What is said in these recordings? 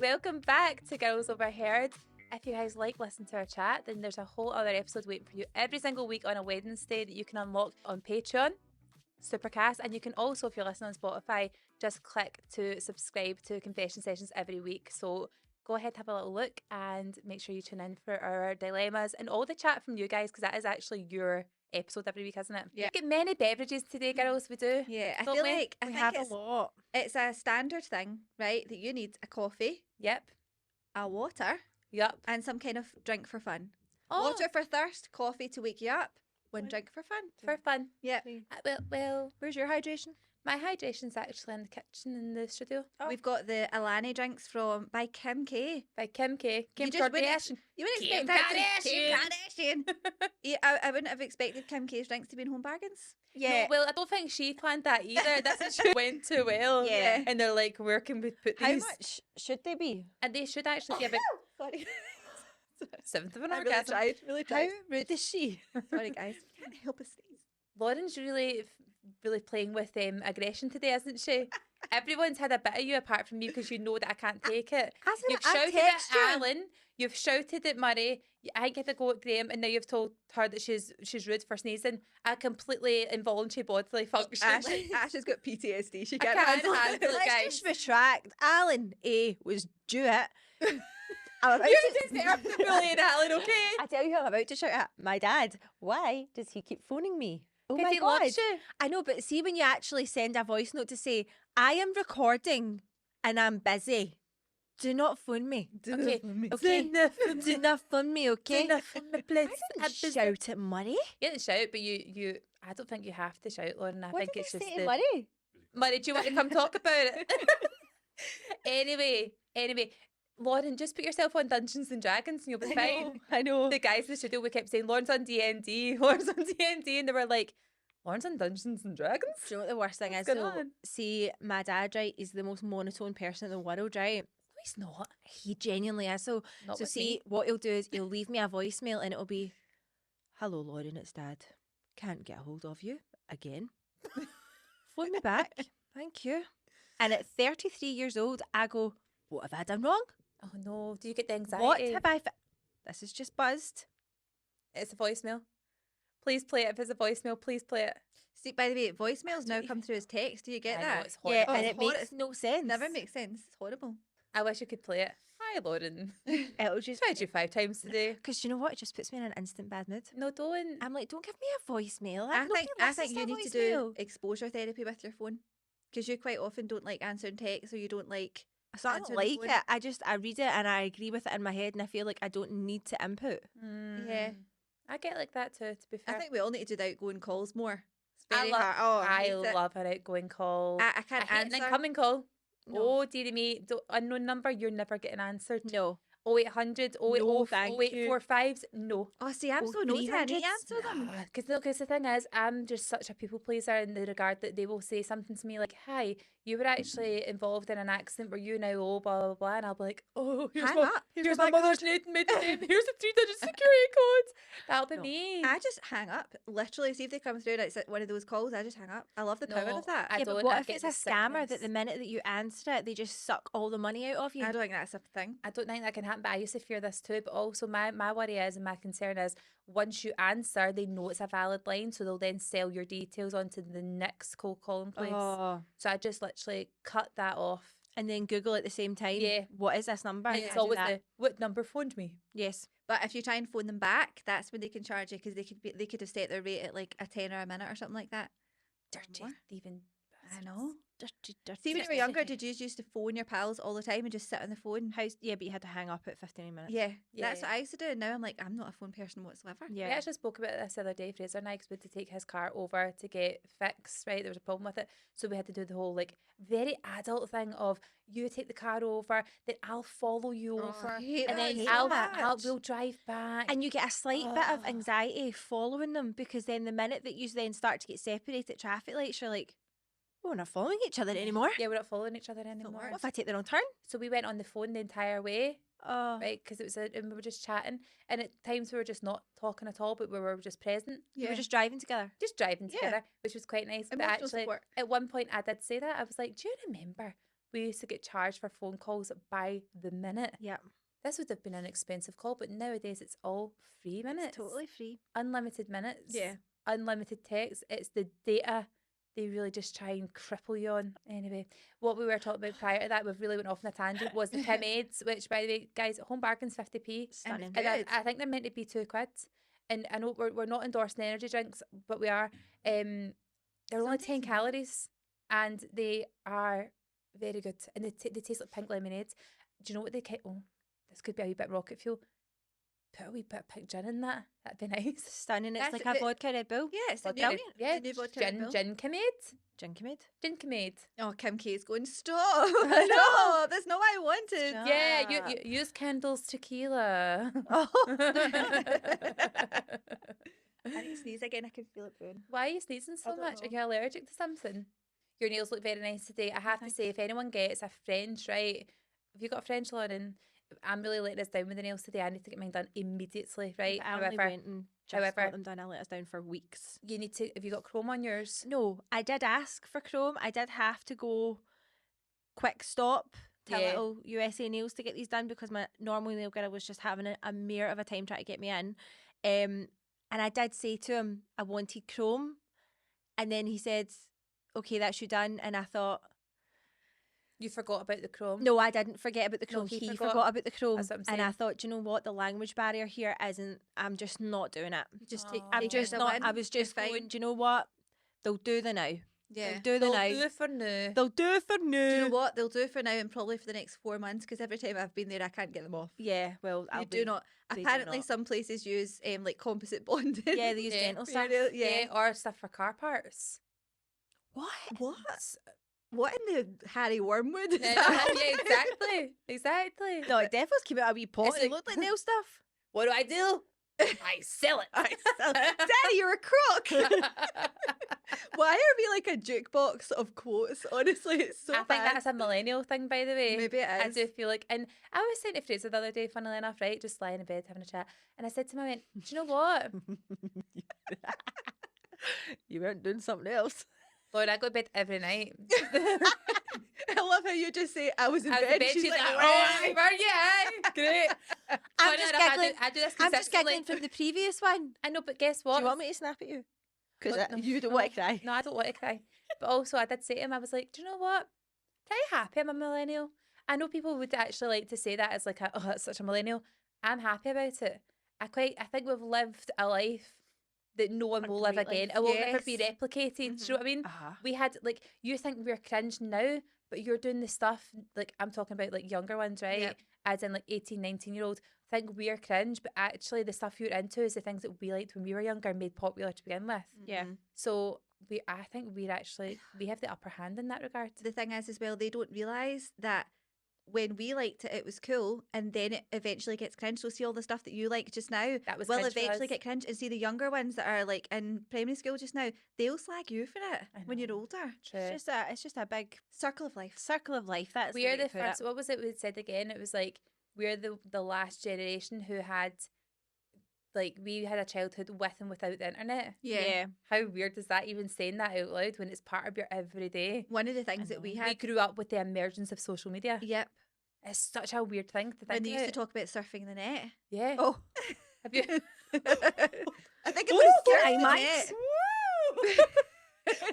Welcome back to Girls Overheard. If you guys like listening to our chat, then there's a whole other episode waiting for you every single week on a Wednesday that you can unlock on Patreon, Supercast, and you can also, if you're listening on Spotify, just click to subscribe to Confession Sessions every week. So go ahead, have a little look, and make sure you tune in for our dilemmas and all the chat from you guys, because that is actually your episode every week, isn't it? Yeah. We get many beverages today, girls. We do. Yeah, I don't feel we? like We have a lot. it's a standard thing, right? That you need a coffee, Yep. a water, Yep. and some kind of drink for fun. Oh, Water for thirst, coffee to wake you up, one drink for fun. for fun. Yeah. Well, Where's your hydration? my hydration's actually in the kitchen in the studio. Oh. We've got the Alani drinks by Kim K. By Kim K. Kim You just wouldn't- Kardashian. You wouldn't Kim expect that to- Kim Kardashian. Kardashian. Yeah, I wouldn't have expected Kim K's drinks to be in home bargains. No, well, I don't think she planned that either. That's just went too well. Yeah. And they're like, where can we put How these? much should they be? And they should actually give it Sorry. seventh of an I really orgasm. tried. Really How tried. rude is she? Sorry, guys. Can't help a sneeze. Lauren's really playing with aggression today, isn't she? Everyone's had a bit of you apart from me because you know that I can't take it. You've shouted at Alan, you've shouted at Murray, I get to go at Graham, and now you've told her that she's rude for sneezing. A completely involuntary bodily function. Ash has got PTSD. She I can't can't handle handle it. it. Let's guys. just retract. Alan A was due it. I'm about You to- deserve to bully Alan, okay? I tell you, I'm about to shout at my dad. Why does he keep phoning me? Oh Because my he god! loves you. I know, but see when you actually send a voice note to say, "I am recording and I'm busy. Do not phone me." Okay. Okay. Enough. Do not phone me, okay? Enough on the place. I didn't shout at Murray. You didn't shout, but you. I don't think you have to shout, Lauren. I What think did it's you just say to the. Murray? Murray, do you want to come talk about it? Anyway, Lauren, just put yourself on Dungeons and Dragons and you'll be fine. I know. The guys in the studio, we kept saying Lauren's on D&D, Lauren's on D&D, and they were like, Lauren's on Dungeons and Dragons. Do you know what the worst thing What's is? going though? on? See, my dad, right, is the most monotone person in the world, right? No, he's not. He genuinely is. So, Not so with see, me. what he'll do is he'll leave me a voicemail and it'll be, "Hello, Lauren, it's Dad. Can't get a hold of you again. Phone me back. Thank you." And at 33 years old, I go, "What have I done wrong? Oh no, do you get the anxiety? What have I... This is just buzzed." It's a voicemail. Please play it. If it's a voicemail, please play it. See, by the way, voicemails now come through as text. Do you get I know, that? it's Yeah, horrible. and it's it makes horrid. no sense. Never makes sense. It's horrible. I wish you could play it. Hi, Lauren. It'll just... Tried you 5 times today. Because you know what? It just puts me in an instant bad mood. No, don't. I'm like, don't give me a voicemail. I Nobody think listens you a need to voicemail. do exposure therapy with your phone because you quite often don't like answering texts or you don't like. So I answering don't the like phone. it. I read it and I agree with it in my head, and I feel like I don't need to input. Yeah. Mm. I get like that too, to be fair. I think we all need to do outgoing calls more. It's I very love- hard. Oh, I hate it. love an outgoing call. I can't I hate an answer. incoming call. No. Oh, dearie me. Unknown number, you're never getting answered. No. 0800, No, thank 0845s, no. Oh, see, I'm Oh, so nosy. I need to 300s? answer them. Because the thing is, I'm just such a people pleaser in the regard that they will say something to me like, "Hi, you were actually involved in an accident where you now owe blah blah blah," and I'll be like, "Oh, here's Hang my up. here's my mother's maiden name. Here's the 3-digit security code." That'll be No. me. I just hang up. Literally, see if they come through and it's one of those calls. I just hang up. I love the power No, of that. I Yeah, but don't- what I if get it's a the scammer that sickness. the minute that you answer it, they just suck all the money out of you? I don't think that's a thing. I don't think that can happen, but I used to fear this too. But also, my worry is, and my concern is, once you answer, they know it's a valid line, so they'll then sell your details onto the next cold calling place. Oh. So I just literally cut that off. And then Google at the same time. Yeah. What is this number? And Yeah, it's I do always that. the what number phoned me. Yes. But if you try and phone them back, that's when they can charge you because they could have set their rate at like a tenner a minute or something like that. Dirty, More. thieving. I know. Dirty, dirty. See, when you were younger, did you used to phone your pals all the time and just sit on the phone? Yeah, but you had to hang up at 15 minutes. Yeah, Yeah, that's yeah. what I used to do. And now I'm like, I'm not a phone person whatsoever. Yeah. We actually spoke about this the other day. Fraser and I, 'cause we had to take his car over to get fixed, right? There was a problem with it. So we had to do the whole like very adult thing of you take the car over, then I'll follow you Oh, over. I hate And that then so I'll much. we'll drive back. And you get a slight bit of Oh. anxiety following them, because then the minute that you then start to get separated at traffic lights, you're like, "Oh, we're not following each other anymore. Yeah, we're not following each other anymore. work. What if I take the wrong turn?" So we went on the phone the entire way, Oh, right? Because it was and we were just chatting, and at times we were just not talking at all, but we were just present, we were just driving together. just driving Yeah. together, which was quite nice. But Emotional actually, support. at one point, I did say that I was like, "Do you remember we used to get charged for phone calls by the minute. Yeah, This would have been an expensive call, but nowadays it's all free minutes. totally free. Unlimited minutes. Yeah. Unlimited text. It's the data they really just try and cripple you on. Anyway, what we were talking about prior to that, we've really went off on a tangent, was the Kim aids, which, by the way, guys, home bargain's 50p. Stunning. And And I think they're meant to be £2. And I know we're not endorsing energy drinks, but we are. They're only 10 amazing. calories, and they are very good. And they taste like pink lemonade. Do you know what they Oh, this could be a wee bit rocket fuel. Put a wee bit of pink gin in that. That'd be nice. Stunning. It's That's like a it. vodka Red Bull. Yeah, it's the Vodka new, Red- yeah, the new vodka Red Bull. gin Kimade. Gin Kimade. Gin Kimade. Oh, Kim K's going, stop. I No, that's not what I wanted. Stop. Yeah, you use Kendall's tequila. Oh. I need to sneeze again. I can feel it brewing. Why are you sneezing so don't much? Are know. you allergic to something? Your nails look very nice today. I have to say, if anyone gets a French, right? Have you got a French, Lauren? I'm really letting us down with the nails today. I need to get mine done immediately, right? I only However, went and just got however- them done. I let us down for weeks. you need to. Have you got chrome on yours? No, I did ask for Chrome. I did have to go quick stop to Yeah. Little USA Nails to get these done because my normal nail girl was just having a mare of a time trying to get me in. And I did say to him I wanted Chrome, and then he said, "Okay, that's you done." And I thought, You forgot about the chrome. no, I didn't forget about the No, Chrome. he he forgot. forgot about the Chrome, That's what I'm and I saying. thought, do you know what? The language barrier here isn't. I'm just not doing it. You just Aw. take. I'm take just it as a not. win. I was just You're going. fine. Do you know what? They'll do the now. Yeah. They'll do the They'll now. do it for now. They'll do for Do you now. know what? They'll do for now and probably for the next 4 months because every time I've been there, I can't get them off. Yeah, well, I'll You do not. they do Apparently, not. some places use like composite bonding. Yeah, they use Yeah. dental For stuff. your nail- Yeah, or stuff for car parts. What? What? What in the Harry Wormwood is Yeah, that? yeah, exactly. No, it definitely came out a wee pot. It's It like- looked like nail stuff. What do I do? I sell it. Daddy, you're a crook. Why are we like a jukebox of quotes? Honestly, it's so I think bad. that's a millennial thing, by the way. Maybe it I is. do feel like, and I was saying to Fraser the other day, funnily enough, right, just lying in bed having a chat, and I said to him, I went, do you know what? You weren't doing something else. Lord, I go to bed every night. I love how you just say I was in I was bed. in bed, she's like, "Oh, oh, were you? Great. I'm Funny just enough, giggling. I do this I'm just consistently. giggling from the previous one. I know, but guess Do what? you want me to snap at you? Because Look, no, you don't no, want to cry. No, I don't want to cry. But also, I did say to him, I was like, do you know what? Pretty happy I'm a millennial. I know people would actually like to say that as like, oh, that's such a millennial. I'm happy about it. I think we've lived a life that no one will live great again. life. It will never be Yes. replicated. Do you know what I mean? Uh-huh. We had like, you think we're cringe now, but you're doing the stuff like I'm talking about like younger ones, right? Yep. As in like 18, 19-year-old. Think we're cringe, but actually the stuff you're into is the things that we liked when we were younger and made popular to begin with. Yeah. Mhm. So I think we have the upper hand in that regard. The thing is, as well, they don't realise that when we liked it, it was cool, and then it eventually gets cringe. So see all the stuff that you like just now That was will cringe for eventually us. get cringe, and see the younger ones that are like in primary school just now, they'll slag you for it I when you're know. older. True. It's just a big Circle of life. circle of life. That's We are way the to put it. first. What was it we said again? It was like we're the last generation who had, like, we had a childhood with and without the internet. Yeah. How weird is that, even saying that out loud when it's part of your everyday? One of the things that we know. We had. grew up with the emergence of social media. Yep. It's such a weird thing to think When they used to about. talk about surfing the net. Yeah. Oh. Have you? I think it Ooh, was good surfing the IMAX. net.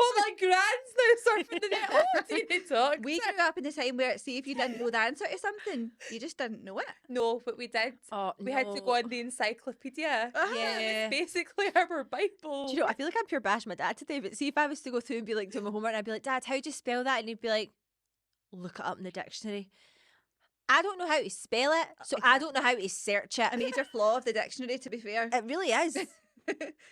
Oh, my grand's now surfing the net. Oh, teeny talk. We grew up in the time where, see, if you didn't know the answer to something, you just didn't know it. No, but we did. Oh, We had to go on the encyclopedia. Uh-huh. Yeah. Basically, our Bible. Do you know, I feel like I'm pure bashing my dad today, but see if I was to go through and be like, doing my homework, and I'd be like, Dad, how do you spell that? And he'd be like, look it up in the dictionary. I don't know how to spell it, so I don't know how to search it. A major flaw of the dictionary, to be fair. It really is.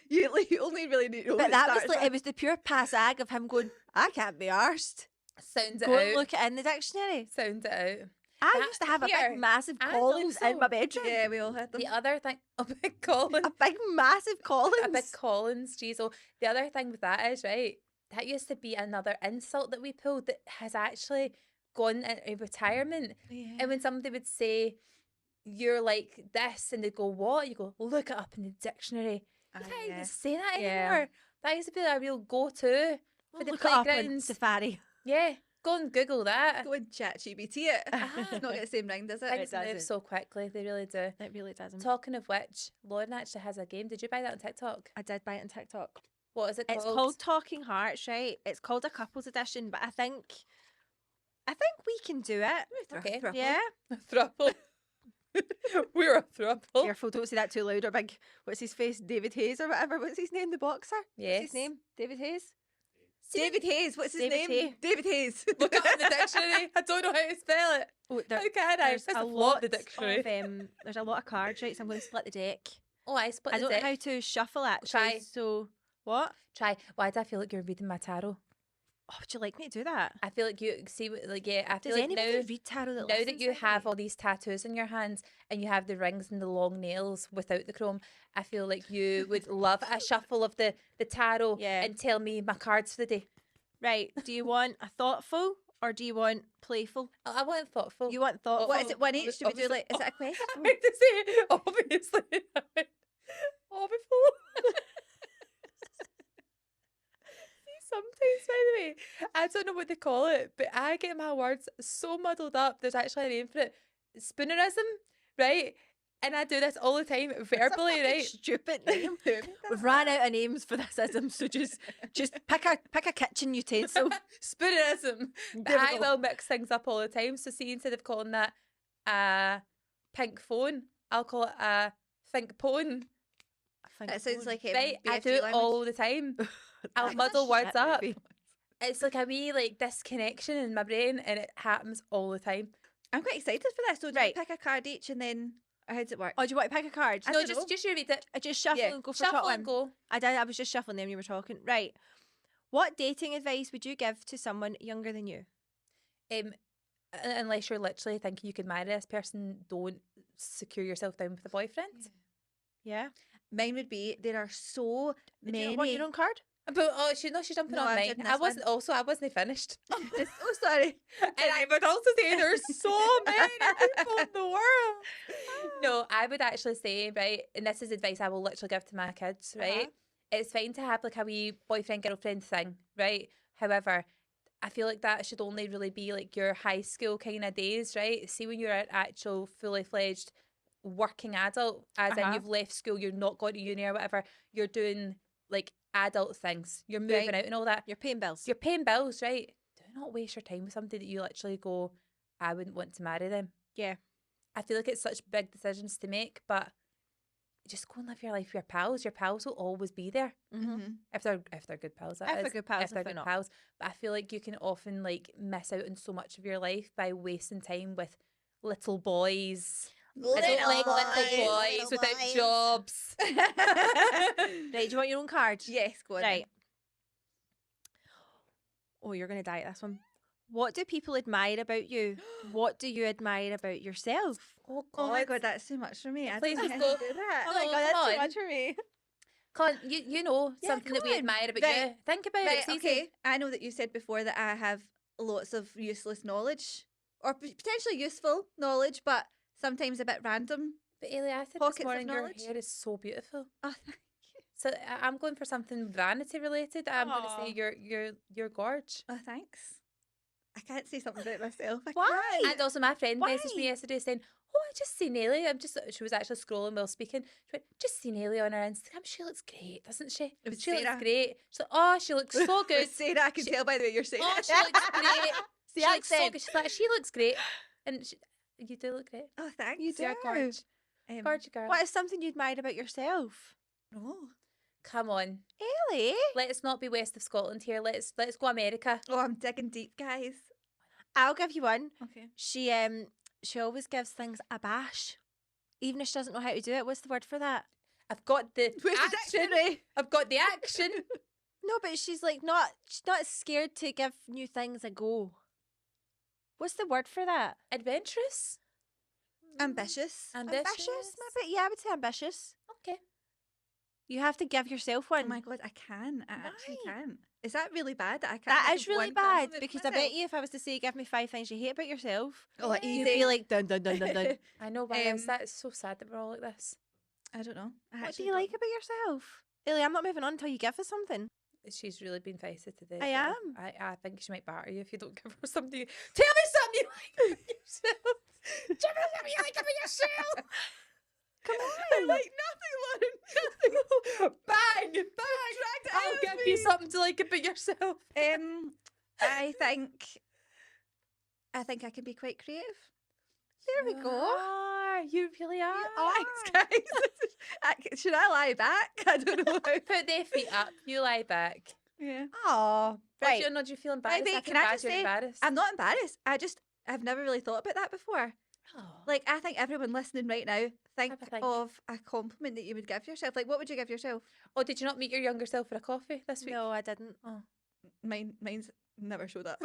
you only really need to know But what that it was starts like, with. it was the pure passag of him going, I can't be arsed. Sound it Go and out. look it in the dictionary. Sound it out. I That used to have a here, big, massive and Collins in also- my bedroom. Yeah, we all had them. The other thing, a big Collins. A big, massive Collins. A big Collins, geez. So the other thing with that is, right, that used to be another insult that we pulled that has actually gone into retirement. Yeah. And when somebody would say, you're like this, and they'd go, what? You go, look it up in the dictionary. You can't even say that Yeah. anymore. That used to be a real go-to for the Look it up on playgrounds. Safari. Yeah. go and Google that. Go and chat GBT it. It's not got the same ring, does it? Things move doesn't. so quickly. They really do. It really doesn't. Talking of which, Lauren actually has a game. Did you buy that on TikTok? I did buy it on TikTok. What is it called? It's called Talking Hearts, right? It's called a couples edition, but I think we can do it. Okay. Yeah. Thruple. We're a thruple. Careful, don't say that too loud or big. What's his face? David Hayes or whatever. What's his name? The boxer? Yes. What's his name? David Hayes? David Hayes. What's his David name? Hay. David Hayes. Look up in the dictionary. I don't know how to spell it. Oh, How can I? there's That's a the flaw lot of the dictionary. of there's a lot of cards, right? So I'm going to split the deck. Oh, I split I the don't deck. know how to shuffle actually. Try. So what? Try. Why do I feel like you're reading my tarot? Oh, would you like me to do that? I feel like you see, like, yeah. I feel Does like anybody now, read tarot that now that listens, you by the have way? all these tattoos in your hands and you have the rings and the long nails without the chrome, I feel like you would love a shuffle of the tarot Yeah. and tell me my cards for the day. Right. Do you want a thoughtful or do you want playful? I want thoughtful. You want thoughtful. What is it? One Obvi- each? Do we do obviously- like? Is it a question? I had to say, obviously. Obviously. See, sometimes, by the way, I don't know what they call it, but I get my words so muddled up. There's actually a name for it. Spoonerism, right? And I do this all the time verbally, right? Stupid name. We've ran out of names for this ism, so just pick a kitchen utensil. Spoonerism. But There we I go. will mix things up all the time. So see, instead of calling that a pink phone, I'll call it a think pone. It sounds like Right? I BFG do it language. all the time. I'll That's muddle shit, words up. maybe. It's like a wee like disconnection in my brain, and it happens all the time. I'm quite excited for this. So do Right. we pick a card each and then or how does it work? Oh, do you want to pick a card? I No, don't know. just you read it. I just shuffle Yeah. and go for Shuffle top one. and go. I did. I was just shuffling them when you were talking. Right. What dating advice would you give to someone younger than you? Unless you're literally thinking you could marry this person, don't secure yourself down with a boyfriend. Yeah. Mine would be there are so Do many. you want your own card? But she's jumping No, on I'm mine. taking I this one. wasn't finished. Oh, sorry. And I would also say there's so many people in the world. No, I would actually say, right, and this is advice I will literally give to my kids, right? It's fine to have like a wee boyfriend, girlfriend thing, right? However, I feel like that should only really be like your high school kind of days, right? See, when you're an actual fully fledged working adult, as in you've left school, you're not going to uni or whatever, you're doing like adult things, you're moving Right. out and all that. You're paying bills. You're paying bills, right? Do not waste your time with somebody that you literally go, I wouldn't want to marry them. Yeah. I feel like it's such big decisions to make, but just go and live your life with your pals. Your pals will always be there. Mm-hmm. If they're good pals, that If they're is. good pals, If they're if they're good not. pals. But I feel like you can often like miss out on so much of your life by wasting time with little boys. I don't like little boys without jobs. Right. Do you want your own card? Yes, go on. Right. Oh, you're going to die at this one. What do people admire about you? What do you admire about yourself? Oh Oh my god, that's too much for me. I Please don't just think I go. can do that. Oh my No, god, that's come too on. much for me. Colin, you know Yeah, something that come we on. admire about Right. you. Think about it. Right, It's easy. okay. I know that you said before that I have lots of useless knowledge or potentially useful knowledge, but sometimes a bit random. But Ailey, I said Pockets this of morning your knowledge. hair is so beautiful. Oh, thank you. So I'm going for something vanity related. I'm going to Aw. say you're gorge. Oh, thanks. I can't say something about myself. I Why? can't. And also my friend messaged me Why? yesterday saying, "Oh, I just seen Ailey. She was actually scrolling while speaking. She went, just seen Ailey on her Instagram. She looks great, doesn't she? It was She Sarah. looks great." She's like, "Oh, she looks so good. With Sarah, I can tell by the way you're saying Oh, it. she looks great. The She looks so accent. good." She's like, "She looks great." And you do look great. Oh, thanks. You You're do. gorge. Gorge girl. What is something you admire about yourself? Oh. Come on. Ellie? Let's not be west of Scotland here. Let's go America. Oh, I'm digging deep, guys. I'll give you one. Okay. She always gives things a bash. Even if she doesn't know how to do it. What's the word for that? I've got the Where's the action. dictionary? I've got the action. No, but she's like she's not scared to give new things a go. What's the word for that? Adventurous. Ambitious. Ambitious, maybe? Yeah, I would say ambitious. Okay. You have to give yourself Oh one. my god, I can. I actually Why? can. Is that really bad that I can't? That think is of really one bad compliment because for I bet myself? you if I was to say give me 5 things you hate about yourself, Oh, Yeah. easy. you'd be like dun dun dun dun dun. I know why is Um, that? It's so sad that we're all like this. I don't know. I What do actually you like don't. about yourself? Ellie, I'm not moving on until you give us something. She's really been feisty today. I so am. I think she might batter you if you don't give her something. Tell me something you like about yourself. Tell me something you like about yourself. Come I on. like nothing, Lauren. Nothing. Bang, bang. dragged it I'll out of give you me. something to like about yourself. I think I can be quite creative. There we You go. are. You really are. Thanks, guys. Should I lie back? I don't know. Put their feet up. You lie back. Yeah. Oh, right. Bridget, no, do you feel embarrassed? Maybe, I feel can I bad just you're say, embarrassed. I'm not embarrassed. I've never really thought about that before. Oh. Like, I think everyone listening right now, think Have a think. of a compliment that you would give yourself. Like, what would you give yourself? Oh, did you not meet your younger self for a coffee this week? No, I didn't. Oh. Mine's never showed up.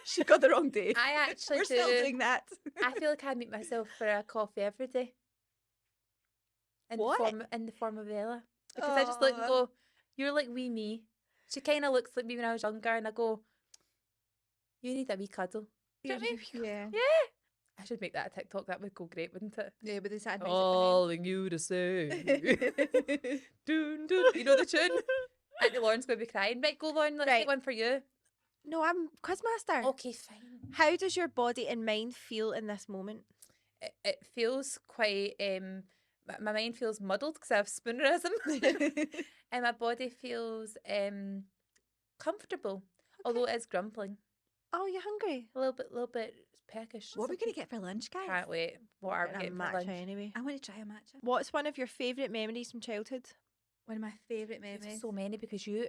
She got the wrong day. I actually We're still do. doing that. I feel like I meet myself for a coffee every day. What? In the form of Ella. Because I just look and Aw. go, you're like wee me. She kind of looks like me when I was younger, and I go, you need a wee cuddle. Do you know what I mean? Yeah. Yeah. I should make that a TikTok. That would go great, wouldn't it? Yeah, with the sad music Calling you to say. Dun, dun. You know the tune? Auntie Lauren's going to be crying. Right, go Lauren, let's Right. take one for you. No, I'm Quizmaster. Okay, fine. How does your body and mind feel in this moment? It feels quite, my mind feels muddled because I have spoonerism. And my body feels comfortable, although it is grumbling. Oh, you hungry? A little bit peckish. What are we going to get for lunch, guys? Can't wait. What are we Getting a getting for matcha lunch? anyway. I want to try a matcha. What's one of your favourite memories from childhood? One of my favourite You have memories. so many because you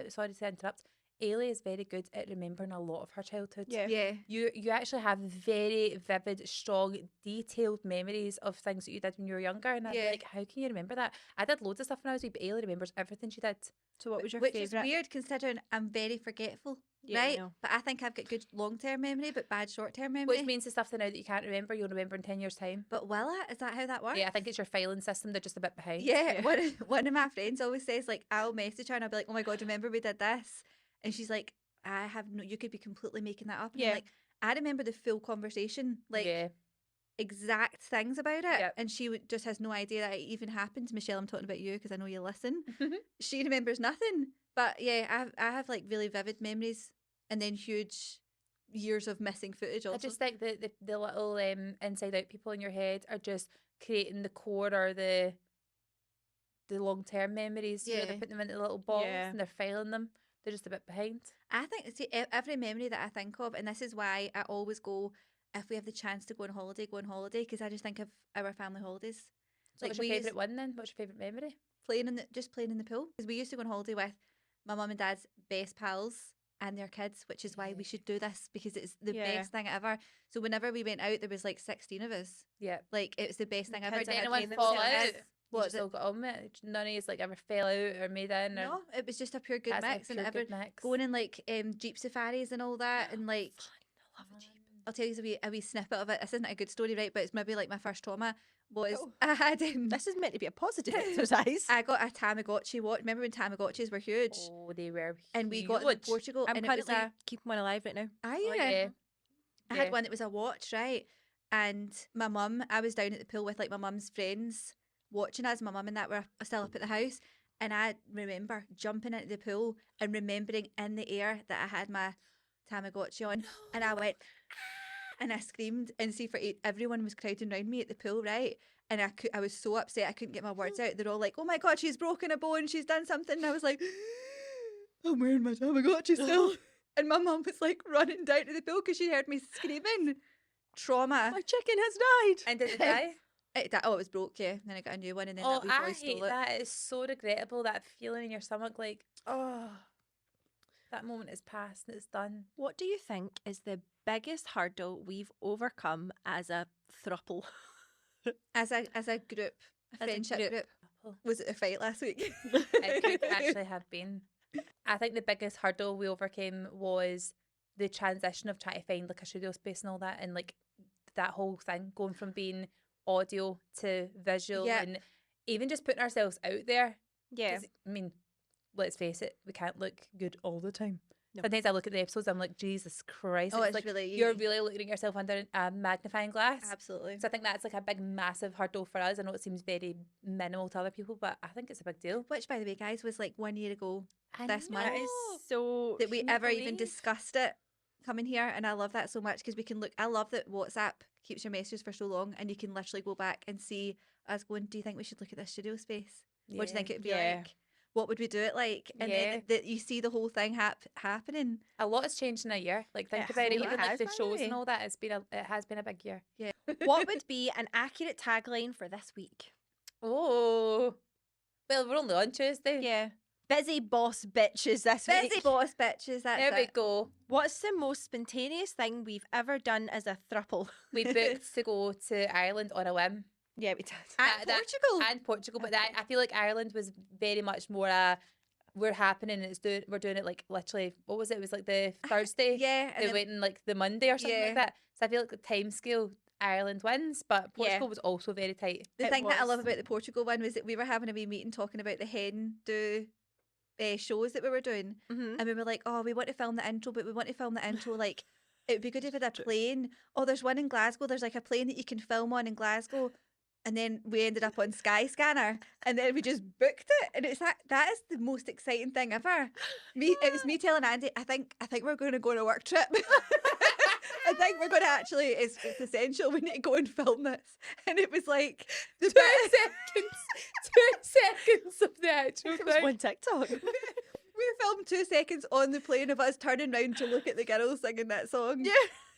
sorry to interrupt. Ailey is very good at remembering a lot of her childhood. Yeah. You actually have very vivid, strong, detailed memories of things that you did when you were younger. And I'm Yeah. like, how can you remember that? I did loads of stuff when I was wee, but Ailey remembers everything she did. So what was your Which favourite? is weird considering I'm very forgetful, Yeah, I right? know. But I think I've got good long-term memory, but bad short-term memory. Which means the stuff that now that you can't remember, you'll remember in 10 years' time. But will it? Is that how that works? Yeah, I think it's your filing system. They're just a bit behind. Yeah, Yeah. one of my friends always says, like, I'll message her and I'll be like, oh my God, remember we did this? And she's like, I have no, you could be completely making that up. And I'm Yeah. like, I remember the full conversation, like yeah. exact things about it. Yep. And she just has no idea that it even happened. Michelle, I'm talking about you because I know you listen. She remembers nothing. But yeah, I have like really vivid memories and then huge years of missing footage also. I just think that the little inside out people in your head are just creating the core or the long term memories. You know, Yeah. they're putting them into little balls Yeah. and they're filing them. They're just a bit behind. I think, see, every memory that I think of, and this is why I always go, if we have the chance to go on holiday, because I just think of our family holidays. So what's your we favourite used- one then? What's your favourite memory? playing in the pool, because we used to go on holiday with my mum and dad's best pals and their kids, which is why we should do this because it's the Yeah. best thing ever. So whenever we went out, there was like 16 of us. Yeah. Like it was the best thing ever. kids Did are anyone playing fall themselves. out? What You is just all got on with it? None of you like ever fell out or made in? Or No, it was just a pure good That's like mix, and pure ever good mix. going in like Jeep safaris and all that, and like I love a Jeep. I'll tell you a wee snippet of it. This isn't a good story, right? But it's maybe like my first trauma was Oh. I had This is meant to be a positive exercise. I got a Tamagotchi watch. Remember when Tamagotchis were huge? Oh, they were And we got them in huge. Portugal, I'm and it was currently a keeping one alive right now. are Oh, you? yeah. I Yeah. had one that was a watch, right? And my mum, I was down at the pool with like my mum's friends watching us. My mum and that were still up at the house. And I remember jumping into the pool and remembering in the air that I had my Tamagotchi on. And I went, "Ah," and I screamed. And see, everyone was crowding around me at the pool, right? And I was so upset I couldn't get my words out. They're all like, oh my God, she's broken a bone. She's done something. And I was like, I'm wearing my Tamagotchi still. And my mum was like running down to the pool because she heard me screaming. Trauma. My chicken has died. And did it die? It was broke, yeah. Then I got a new one, and then Oh, that wee boy I stole hate it. that. It's so regrettable, that feeling in your stomach like, oh, that moment is past and it's done. What do you think is the biggest hurdle we've overcome as a thruple? As a group, a As a friendship group. group. Oh. Was it a fight last week? It could actually have been. I think the biggest hurdle we overcame was the transition of trying to find like a studio space and all that, and like that whole thing going from being audio to visual, Yeah. and even just putting ourselves out there. Yeah. 'Cause, I mean, let's face it, we can't look good all the time. No. Sometimes I look at the episodes, I'm like, Jesus Christ. Oh, it's like really you're easy. really looking at yourself under a magnifying glass. Absolutely. So I think that's like a big, massive hurdle for us. I know it seems very minimal to other people, but I think it's a big deal. Which, by the way, guys, was like 1 year ago I this know. month That is so. that we can you ever even believe? discussed it coming here. And I love that so much because we can look. I love that WhatsApp keeps your messages for so long and you can literally go back and see us going, do you think we should look at this studio space? What do you think it would be Yeah. like? What would we do it like? And Yeah. then you see the whole thing happening. A lot has changed in a year. Like think It about it, really even like has, the by the shows and way. all that. It has been a big year. What would be an accurate tagline for this week? Oh, well, we're only on Tuesday. Yeah. Busy boss bitches this Busy week. boss bitches. That's There we it. go. What's the most spontaneous thing we've ever done as a thruple? We booked to go to Ireland on a whim. Yeah, we did. And That- Portugal. And Portugal, but I feel like Ireland was very much more we're happening and we're doing it like literally, what was it? It was like the Thursday. yeah. And They then- went in like the Monday or something Yeah. like that. So I feel like the time scale, Ireland wins, but Yeah. Portugal was also very tight. the It thing that I love was. about the Portugal one was that we were having a wee meeting talking about the hen do shows that we were doing. Mm-hmm. And we were like, oh, we want to film the intro, but we want to film the intro like it would be good if it had a plane. Oh, there's one in Glasgow. There's like a plane that you can film on in Glasgow. And then we ended up on Skyscanner, and then we just booked it. And it's that is the most exciting thing ever. It was me telling Andy, I think we're going to go on a work trip. I think we're going to actually. It's essential. We need to go and film this. And it was like the 2 bit. seconds. 2 seconds of the actual It was thing. one TikTok. We filmed 2 seconds on the plane of us turning round to look at the girls singing that song. Yeah.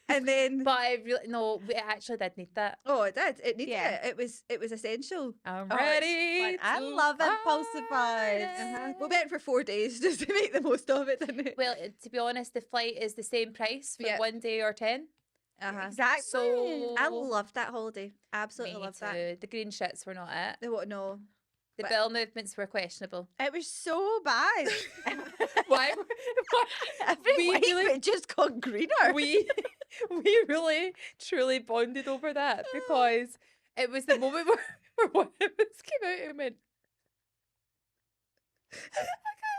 And then But I really no, we actually did need that. oh, it did. It needed Yeah. it. It was essential. I'm Oh, it's ready. fun. I to love impulsive party. vibes. We went for 4 days just to make the most of it, didn't we? Well, to be honest, the flight is the same price for Yeah. 1 day or 10. Exactly. So I loved that holiday. Absolutely me loved that. too. The green shits were not it. The what? No. The But- bell movements were questionable. It was so bad. Why? Every We week really- it just got greener. we really truly bonded over that because it was the moment where one of us came out and went. I can't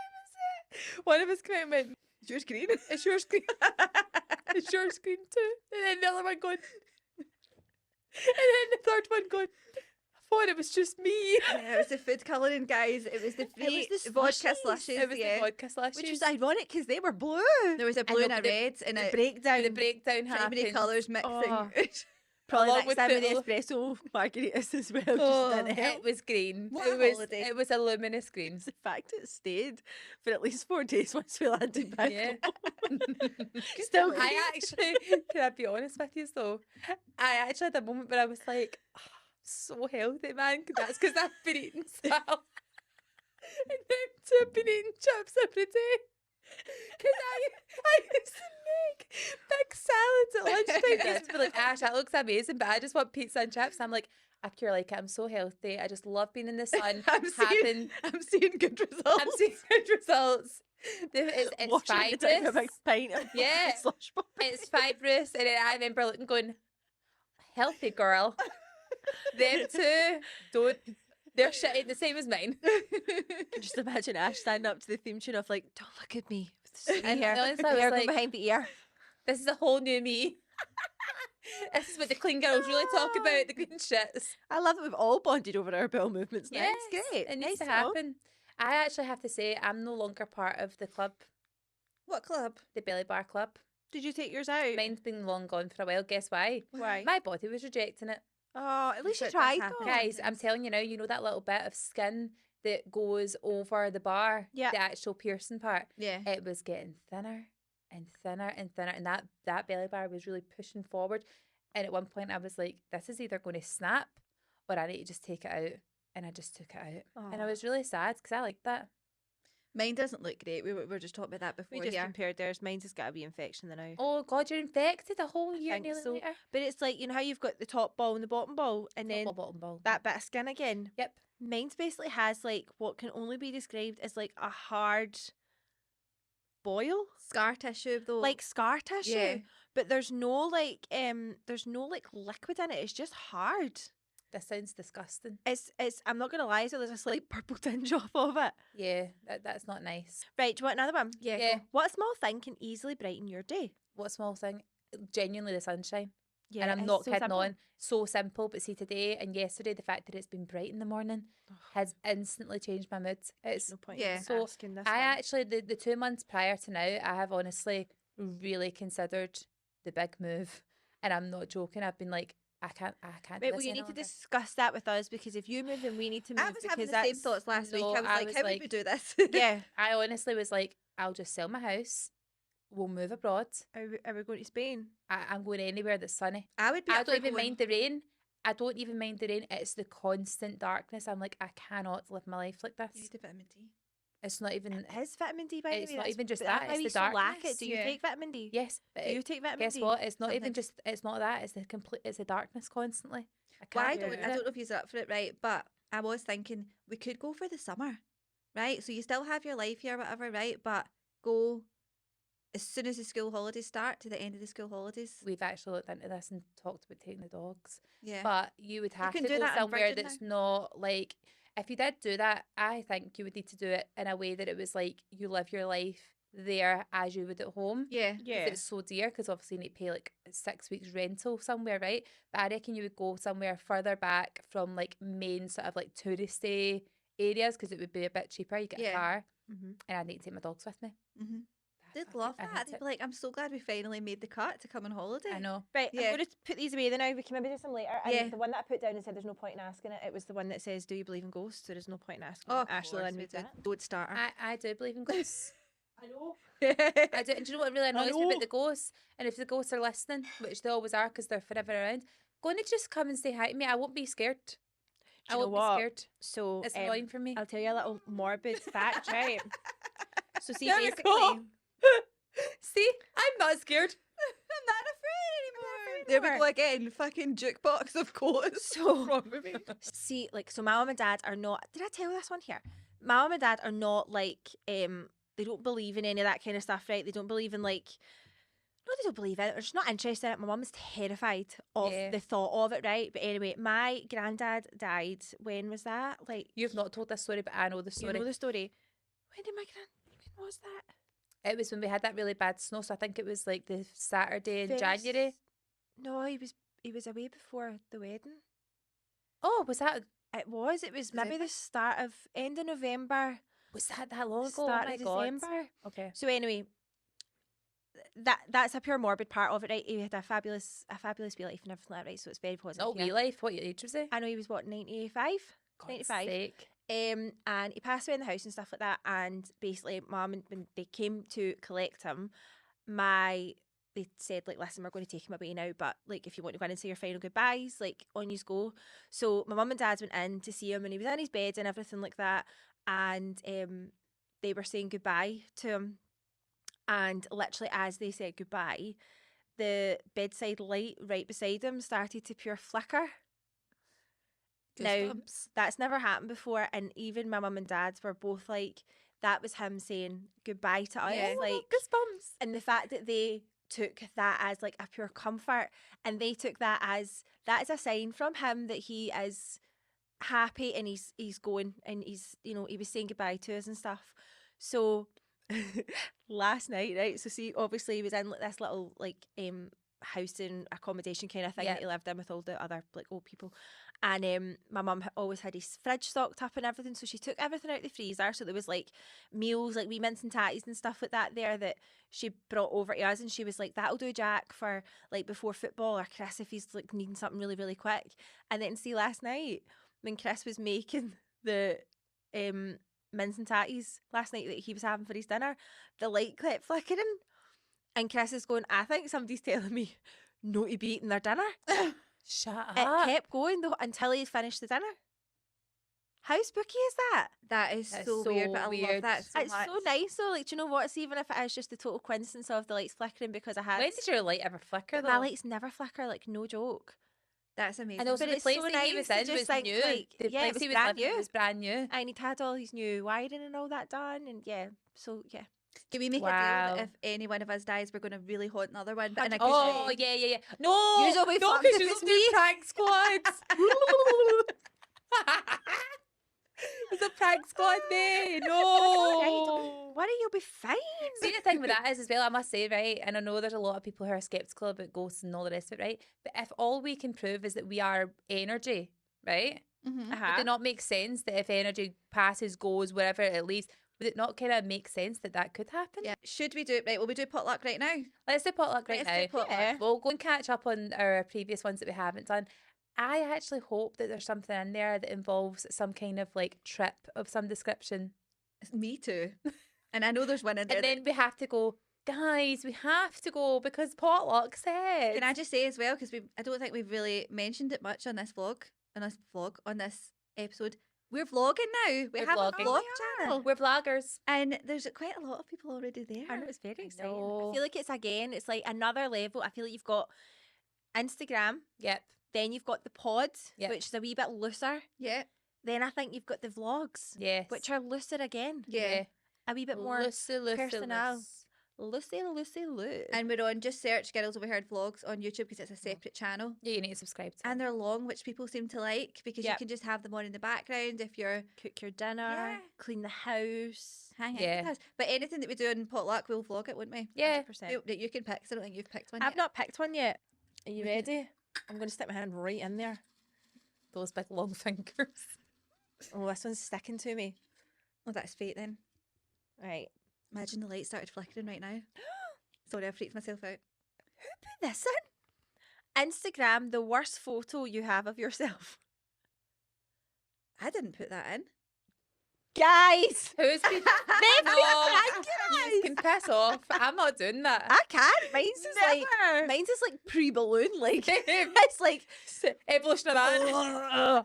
even say it. One of us came out and went, Is yours green? "It's your screen. It's your screen too." And then the other one going, and then the third one going, "I thought it was just me." Yeah, it was the food colouring, guys. It was the free was the vodka slushies. slushes. It was yeah. the vodka slushies. Which was ironic because they were blue. There was a blue know, and a but the- red and The a breakdown. the breakdown pretty many happened. colours mixing. Oh. Probably along next with time the- with the espresso margaritas as well. Oh, Just didn't help. It was green. What it a was. holiday. It was a luminous green. It's the fact it stayed for at least 4 days once we landed back Yeah. home. Still green. I actually, can I be honest with you though? I actually had a moment where I was like, "Oh, I'm so healthy, man. That's because I've been eating salad. And then too, I've been eating chips every day. Because I used to make big salads at lunchtime. I used to be like, Ash, that looks amazing, but I just want pizza and chips. I'm like, I cure like it. I'm so healthy. I just love being in the sun. I'm seeing good results. I'm seeing good results. It's Washing it down with a big fibrous. pint of Yeah. slush bar. It's fibrous, and then I remember looking, going, healthy girl. Them two don't. Their shit ain't the same as mine. Just imagine Ash standing up to the theme tune of like, don't look at me. With the And hair, honestly, I was hair going like- behind the ear. This is a whole new me. This is what the clean girls really talk about. The green shits. I love that we've all bonded over our bowel movements now. Yes, It's great. It needs Nice to know. happen. I actually have to say, I'm no longer part of the club, What club? the Belly Bar Club. Did you take yours out? Mine's been long gone for a while. Guess why? Why? My body was rejecting it. Oh, at least sure you it does tried happen. though. Guys, I'm telling you now, you know that little bit of skin that goes over the bar? Yeah. The actual piercing part? Yeah. It was getting thinner and thinner and thinner. And that belly bar was really pushing forward. And at one point I was like, this is either going to snap or I need to just take it out. And I just took it out. And I Aw. was really sad because I liked that. Mine doesn't look great. We were just talking about that before We just here. compared theirs. Mine's has got a wee infection now. Oh God, you're infected a whole year think nearly so. later. But it's like, you know how you've got the top ball and the bottom ball and then Bottom ball. that bit of skin again? Yep. Mine's basically has like what can only be described as like a hard boil. Scar tissue though. Like scar tissue. Yeah. But there's no like liquid in it. It's just hard. This sounds disgusting. It's. I'm not gonna lie. So there's a slight purple tinge off of it. Yeah, that's not nice. Right. Do you want another one? Yeah. Yeah. Go. What small thing can easily brighten your day? What small thing? Genuinely the sunshine. Yeah, And I'm it's not so kidding simple. on. So simple. But see, today and yesterday, the fact that it's been bright in the morning has instantly changed my mood. It's No point. Yeah. In So, asking this I one. actually, the 2 months prior to now, I have honestly really considered the big move. And I'm not joking. I've been like, I can't do Right, this well, you any need to longer. discuss that with us because if you move, then we need to move. I was having because the same that's- thoughts last week. No, I was I like, was how would like- we do this? Yeah. I honestly was like, I'll just sell my house. We'll move abroad. Are we going to Spain? I'm going anywhere that's sunny. I would be. I up don't for even going- mind the rain. I don't even mind the rain. It's the constant darkness. I'm like, I cannot live my life like You this. need a vitamin D. It's not even. It is vitamin D, by the way. It's not that's- even just but that's that, why it's we the so lack darkness. it. Do you Yeah. take vitamin D? Yes, but Do you take vitamin guess D? what? It's not even Sometimes. just. It's not that. It's the complete. It's the darkness constantly. I Well, can't. I do don't it. know if you're up for it, right? But I was thinking we could go for the summer, right? So you still have your life here, whatever, right? But go as soon as the school holidays start to the end of the school holidays. We've actually looked into this and talked about taking the dogs. Yeah. But you would have can to do go that on somewhere Virgin that's not like. If you did do that, I think you would need to do it in a way that it was like you live your life there as you would at home. yeah. 'Cause Yeah. it's so dear because obviously you need to pay like 6 weeks rental somewhere, right? But I reckon you would go somewhere further back from like main sort of like touristy areas because it would be a bit cheaper. You get Yeah. a car, Mm-hmm. and I'd need to take my dogs with me. Mm-hmm. They'd Fuck it, love I that. hate They'd it. be like, I'm so glad we finally made the cut to come on holiday. I know. Right, Yeah. I'm going to put these away then now. We can maybe do some later. And Yeah. the one that I put down and said there's no point in asking it, it was the one that says, do you believe in ghosts? There is no point in asking Oh, it. of Ashley course Lynn we read do. that. Don't start her. I do believe in ghosts. I know. I do. And do you know what really annoys me know. about the ghosts? And if the ghosts are listening, which they always are because they're forever around, go on and just come and say hi to me. I won't be scared. I you know won't what? be scared. So It's annoying for me. I'll tell you a little morbid fact, right? So see, There we basically, go. See, I'm not scared. I'm not afraid afraid There we anymore. go again. Fucking jukebox of quotes. So- wrong with me? see, like, so my mum and dad are not. Did I tell this one here? My mum and dad are not like they don't believe in any of that kind of stuff, right? They don't believe in like. No, they don't believe in it. They're just not interested in it. My mum is terrified of Yeah. the thought of it, right? But anyway, my granddad died. When was that? Like, You've not told this story, but I know the you story. know the story. When was that? It was when we had that really bad snow, so I think it was like the Saturday in Very January. s- No, he was away before the wedding. Oh, was that It was maybe December? the start of end of November, that long ago? start Oh my of God. December. Okay. So anyway, that's a pure morbid part of it, right? He had a fabulous wee life and everything like that, right? So it's very positive. Not here. wee life. What age was he? I know he was what 95. God's 95. sake. And he passed away in the house and stuff like that. And basically, mum, and when they came to collect him, they said like, listen, we're going to take him away now, but like, if you want to go in and say your final goodbyes, like, on you go. So my mum and dad went in to see him, and he was in his bed and everything like that. And they were saying goodbye to him, and literally as they said goodbye, the bedside light right beside him started to pure flicker. Now, Goosebumps. that's never happened before, and even my mum and dad were both like, that was him saying goodbye to us. Yeah. Like, Goosebumps. and the fact that they took that as like a pure comfort, and they took that as a sign from him that he is happy and he's going, and he's, you know, he was saying goodbye to us and stuff. So last night, right, so see, obviously he was in like this little like housing accommodation kind of thing Yeah. that he lived in with all the other like old people. And my mum always had his fridge stocked up and everything, so she took everything out the freezer. So there was like meals, like wee mince and tatties and stuff like that there that she brought over to us, and she was like, that'll do Jack for like before football, or Chris if he's like needing something really, really quick. And then see last night when Chris was making the mince and tatties last night that he was having for his dinner, the light kept flickering, and Chris is going, I think somebody's telling me not to be eating their dinner. Shut It up. kept going though until he finished the dinner. How spooky is that? That is That's so weird, but so I love weird. that so It's much. so nice though. Like, do you know what? It's even if it is just the total coincidence of the lights flickering because I had. When did your light ever flicker But though? my lights never flicker, like no joke. That's amazing. And also But the it's place so that he was nice to in just was think, new. like, The yeah, place it was he was brand living new. was brand new. And he'd had all his new wiring and all that done, and yeah, so yeah. Can we make a deal Wow. that if any one of us dies, we're going to really haunt another one? But in a good Oh, way? yeah. No! Yous will be no, fucked because if you'll it's do me. prank squads. It's a prank squad, mate. Right, No. don't worry, you'll be fine. See, the thing with that is as well, I must say, right, and I know there's a lot of people who are sceptical about ghosts and all the rest of it, right? But if all we can prove is that we are energy, right? Mm-hmm. Would it not make sense that if energy passes, goes, wherever it leaves, would it not kind of make sense that that could happen? Yeah. Should we do it? Right, will we do potluck right now? Let's do potluck right Let's now. do potluck. Yeah. We'll go and catch up on our previous ones that we haven't done. I actually hope that there's something in there that involves some kind of like trip of some description. Me too. And I know there's one in there. And then we have to go, guys, we have to go because potluck said. Can I just say as well, because I don't think we've really mentioned it much on this on this episode. We're vlogging now. We We're have vlogging. a vlog We channel. We're vloggers. And there's quite a lot of people already there. I know, it's very exciting. know. I feel like it's like another level. I feel like you've got Instagram, Yep. then you've got the pod, Yep. which is a wee bit looser. Yeah. Then I think you've got the vlogs, Yes. which are looser again. Yeah. A wee bit more Lucy. personal. Loose. And we're on, just search Girls Overheard Vlogs on YouTube because it's a separate channel. Yeah, you need to subscribe to And it. they're long, which people seem to like because Yep. you can just have them on in the background if you're Cook your dinner, Yeah. clean the house. hanging Yeah. with us. But anything that we do in potluck, we'll vlog it, wouldn't we? Yeah. 100%. You can pick. 'Cause I don't think you've picked one I've yet. not picked one yet. Are you ready? I'm going to stick my hand right in there. Those big long fingers. Oh, this one's sticking to me. Oh, that's fate then. Right. Imagine the light started flickering right now. Sorry, I freaked myself out. Put this in. Instagram, the worst photo you have of yourself. I didn't put that in. Guys! Who's been... Never No, guys! you can piss off. I'm not doing that. I can't. Mine's is like pre-balloon. Like it's like Evolution of that.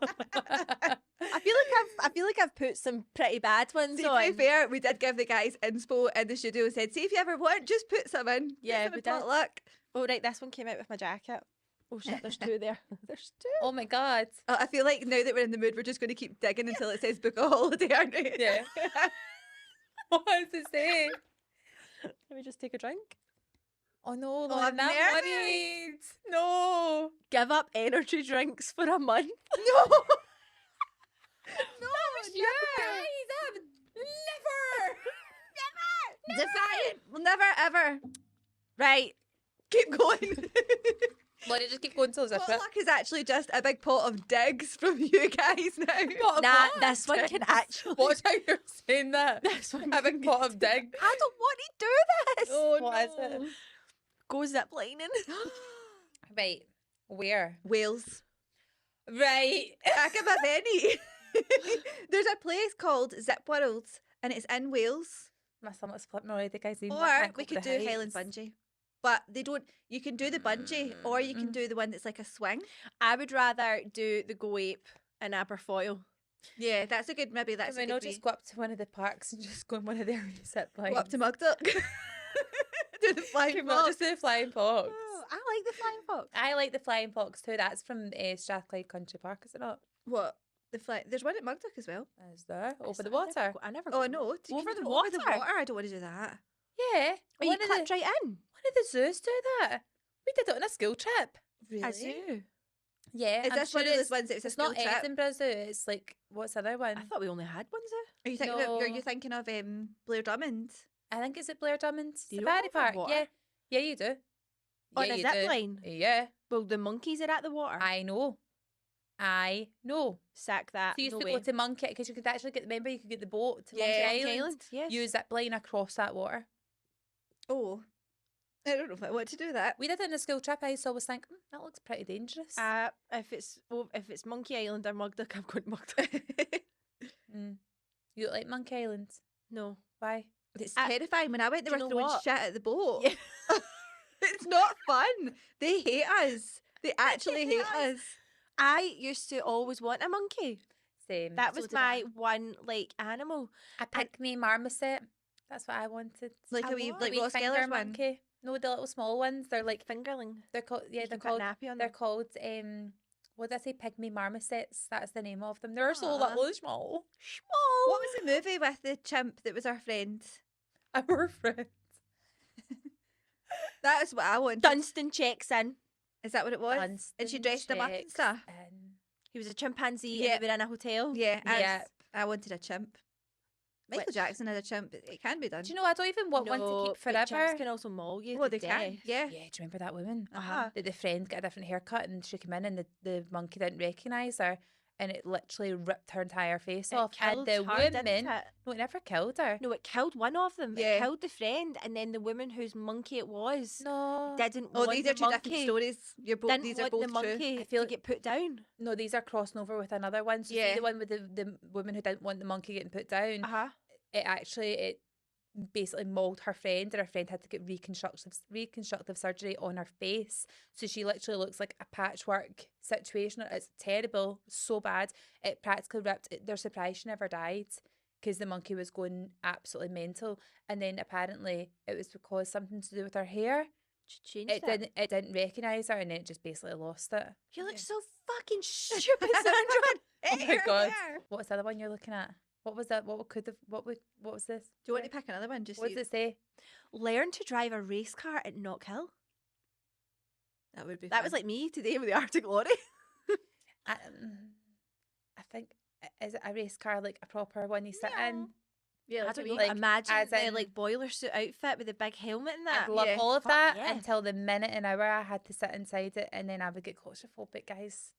I feel like I've put some pretty bad ones See, to on. be fair, we did give the guys inspo in the studio and said, see if you ever want, just put some in. Yeah, Put we some in did. potluck. Oh right, this one came out with my jacket. Oh shit, there's two there. There's two. Oh my god. I feel like now that we're in the mood, we're just going to keep digging until it says book a holiday, aren't we? Yeah. What does it say? Let me just take a drink. Oh no, I'm Lauren, I'm nervous. worried. No. Give up energy drinks for a month. No. Yeah. Guys, I've never. Defiant. We'll never, ever. Right. Keep going. Lauren, just keep going till there's a trip. Potluck is actually just a big pot of digs from you guys now. Nah, this one can actually. Watch how you're saying that. This one A big pot of dig. I don't want to do this. Oh, What is it? Go zip lining. Right. Where? Wales. Right. Abergavenny. There's a place called Zip World and it's in Wales. My stomach's flipping already, guys. Even Or I can't we cope could with do the Highland heights. Bungee. But they don't, you can do the bungee or you can do the one that's like a swing. I would rather do the Go Ape in Aberfoyle. Yeah, that's a good, maybe that's Can a we good not just go up to one of the parks and just go on one of their zip lines? go up to Mugduck. Do the flying Can we not fox. just do the flying fox? Oh, I like the flying fox. I like the flying fox too. That's from Strathclyde Country Park, is it not? What? The fly? There's one at Mugduck as well. Is there? Over the I never water? go- I never. Oh go. no! Over the Over the water? water. I don't want to do that. Yeah. Oh, you One of the- clipped right in. One of the zoos do that. We did it on a school trip. Really? I do. Yeah. Is I'm this one sure of those it's- ones that it's a It's school not trip? Edinburgh Zoo. It's like, what's the other one? I thought we only had one zoo. Are you thinking? Are you No. thinking of Blair Drummond? I think it's at Blair Drummond Do you Safari not have Park. water? Yeah. Yeah, you do. On yeah, a you zip do. line? Yeah. Well, the monkeys are at the water. I know. I know. Sack that. So you used no to way. go to Monkey because you could actually get. Remember, you could get the boat to Yeah, Monkey Monkey Island. Yes. Use that line across that water. Oh, I don't know if I want to do that. We did it on a school trip. I used to always think that looks pretty dangerous. If it's Monkey Island or Mugduck, I'm going Mugduck. You look like Monkey Island. No. Why? It's I- terrifying. When I went, they do were you know throwing what? shit at the boat. Yeah. It's not fun. They hate us. They actually hate us. I used to always want a monkey. Same. That So was did I. my one like animal. a pygmy marmoset. That's what I wanted. Like I a wee, want. like Wee Ross finger Geller's one. monkey. No, the little small ones. They're like Fingerling. they're called. Yeah, You they're can put called. nappy on They're them. called. What did I say? Pygmy marmosets. That's the name of them. They're so Aw. little small. Small. What was the movie with the chimp that was our friend? Our friend. That is what I want. Dunstan checks in. Is that what it was? And she Dunstan dressed him up and checks stuff. in. He was a chimpanzee Yeah. and they were in a hotel. Yeah, Yeah. I wanted a chimp. Michael Which- Jackson had a chimp. It can be done. Do you know, I don't even want one to No, keep but chimps forever. can also maul you Well, to they can. death. Yeah. Yeah, do you remember that woman? Uh-huh. That the friend got a different haircut and she came in and the monkey didn't recognise her and it literally ripped her entire face It off. And killed the her, woman, didn't it? no, it never killed her. No, it killed one of them. Yeah. It killed the friend, and then the woman whose monkey it was No, didn't Oh, want these the are two monkey. different stories. You're both. Didn't These are want both the true. monkey I feel to get put down. no, these are crossing over with another one. So see Yeah. the one with the woman who didn't want the monkey getting put down. Uh-huh. It basically mauled her friend and her friend had to get reconstructive surgery on her face, so she literally looks like a patchwork situation. It's terrible, so bad. It practically ripped they're surprised she never died because the monkey was going absolutely mental, and then apparently it was because something to do with her hair. She changed It didn't recognize her, and then it just basically lost it. You look Yeah. so fucking stupid, Sandra. Oh my god, what's the other one you're looking at? What was that? What was this? Do you want to pick another one? Just What does it say? Learn to drive a race car at Knock Hill. That would be. That was fun. like me today with the Arctic Lorry. I think is it a race car, like a proper one you sit in? Yeah, I like don't a know. wee- like, Imagine as the in- like boiler suit outfit with the big helmet and that. I'd love yeah. all of Fuck that yeah. until the minute an hour I had to sit inside it, and then I would get claustrophobic, guys.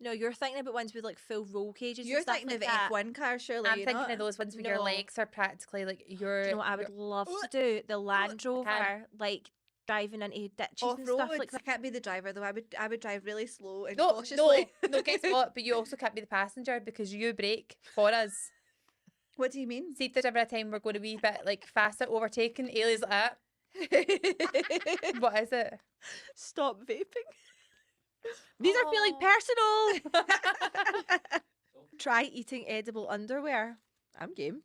No, you're thinking about ones with like full roll cages. You're and stuff thinking like of that. F1 cars, surely. I'm you're thinking not? of those ones where your No. legs are practically like Do your. you know what I would love to do? The Land Rover, like driving into ditches Off and stuff road. like I that. can't be the driver though. I would drive really slow and No, cautiously. no, guess what? But you also can't be the passenger because you brake for us. What do you mean? See if there's ever a time we're going to be a bit like faster overtaking, Ailey's like that. What is it? Stop vaping. These are feeling personal. Try eating edible underwear. I'm game.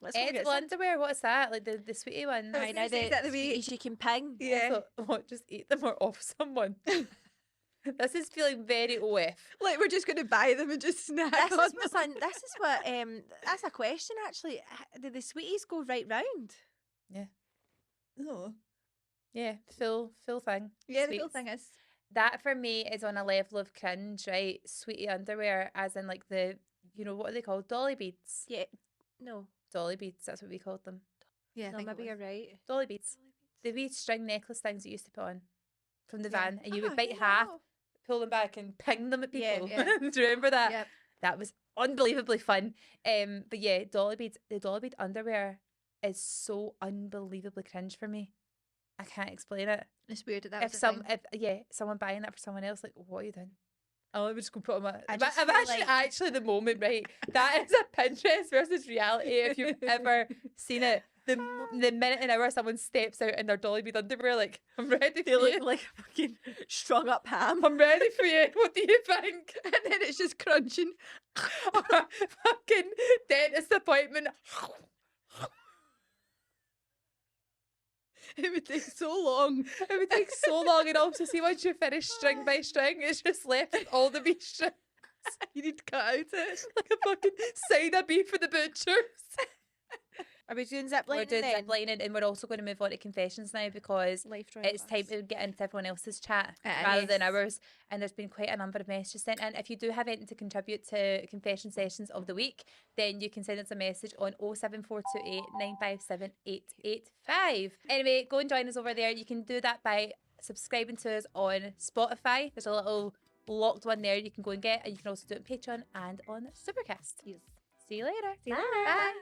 Let's go get Edible some. underwear, what's that? Like the sweetie one? I Right now, was gonna say, is that the wee- squeaky chicken ping. Yeah. So, what, just eat them or off someone? This is feeling very OF. Like we're just going to buy them and just snack This on is what, son, this is what that's a question actually. Did the sweeties go right round? them. Oh. Yeah, full thing. Yeah, the cool Sweets. thing is. That for me is on a level of cringe, right? Sweetie underwear, as in like the, what are they called? Dolly beads. Yeah. No. Dolly beads, that's what we called them. Yeah, I No, think it maybe you're was. right. Dolly beads. The wee string necklace things you used to put on from the Yeah. van, and you would Ah, bite half, pull them back, and ping them at Yeah, people. yeah. Do you remember that? Yep. That was unbelievably fun. But yeah, Dolly beads. The Dolly bead underwear is so unbelievably cringe for me. I can't explain it. It's weird that If was a thing. someone buying that for someone else, like, what are you doing? Oh, let me just go put on my. I just feel Imagine like- actually the moment, right? That is a Pinterest versus reality. If you've ever seen it, the minute an hour someone steps out in their Dolly bead underwear, like, I'm ready They for look you. like a fucking strung up ham. I'm ready for you. What do you think? And then it's just crunching. Or a fucking dentist appointment. It would take so long. It would take so long, and also see once you finish string by string, it's just left with all the beef strings. You need to cut out it. Like a fucking side of beef for the butchers. Are we doing zip We're lining doing then? zip lining, and we're also going to move on to confessions now because Life it's time to get into everyone else's chat It rather than is. ours. And there's been quite a number of messages sent in. If you do have anything to contribute to confession sessions of the week, then you can send us a message on 07428 957 885. Anyway, go and join us over there. You can do that by subscribing to us on Spotify. There's a little locked one there you can go and get, and you can also do it on Patreon and on Supercast. Yes. See you later. Bye. Bye.